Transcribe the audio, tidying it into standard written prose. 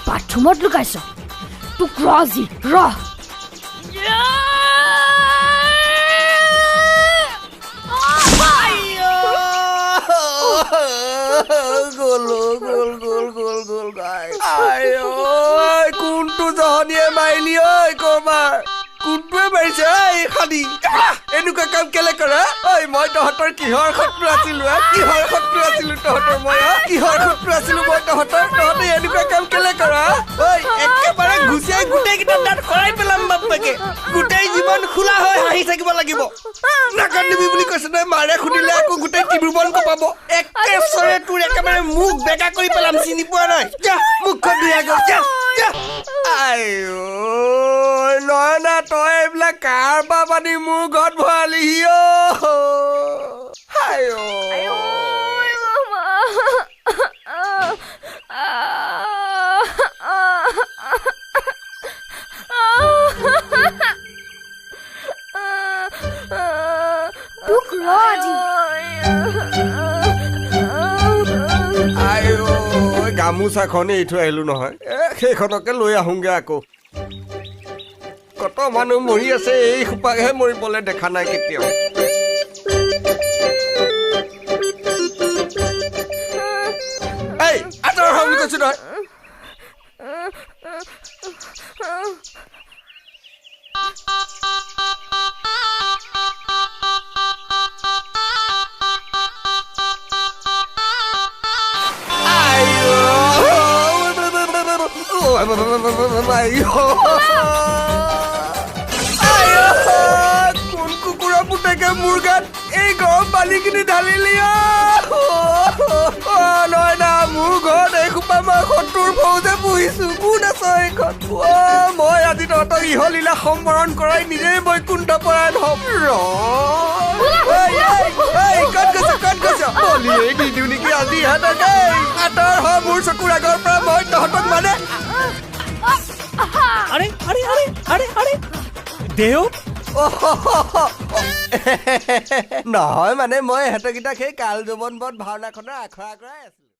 Bathroomot lukaisa. Tu crazy, raw. Gol guy. Ayo, kuntu jahaniye maili oi komar. Kuntu marise ai khadi. Enuka kam kele kara. Oi moi tohator kihor khotru asilu kihor khotru asilu tohator moi kihor khotru asilu moi tohator tohate enuka kam kele kara. Oi ekebare ghusiai gutei kita dat khorai pelam bappake. Gutei jiban khula hoy hahi thakiba lagibo. Nakandibi buli koise na mare khudile ako gutei tibruban ko pabo. Ekesore tur ekebare muk beka kori pelam sini poa nai. Ja muk khodiya go ja. Ayo Loina toy ebla kar babani mu god bhali hiyo. Ayo mama. Duk Raji. Ayo gamusa khone ithu ailu nohoy khekhonoke loi ahunge ako কত মানুহ মৰি আছে এই খুপাহে মৰিবলে দেখা নাই কেতিয়াও এই আতৰ হাউল কৈছো নহয় কোন কুকুৰা পুতেকে মুৰ্গাত এই গৰম পানী কিনি ঢালি লিয়া নহয় না মোৰ ঘৰত এই খোপা মই শত্ৰুৰ ফৌজে পুহিছো কোন আছ এইখন মই আজি তহঁতক ইহলীলা সম্বৰণ কৰাই নিজেই বৈকুণ্ঠ পৰায়ণ হম কত গৈছ বলি এই দি দিওঁ নেকি আজি ইহঁতক আঁতৰ হয় মোৰ চকুৰ আগৰ পৰা মই তহঁতক মানে আৰে আৰে আৰে আৰে আৰে দেও নহয় মানে মই হেতকিটা সেই কাল যৌৱন বধ ভাওনাখনৰ আখৰা কৰাই আছো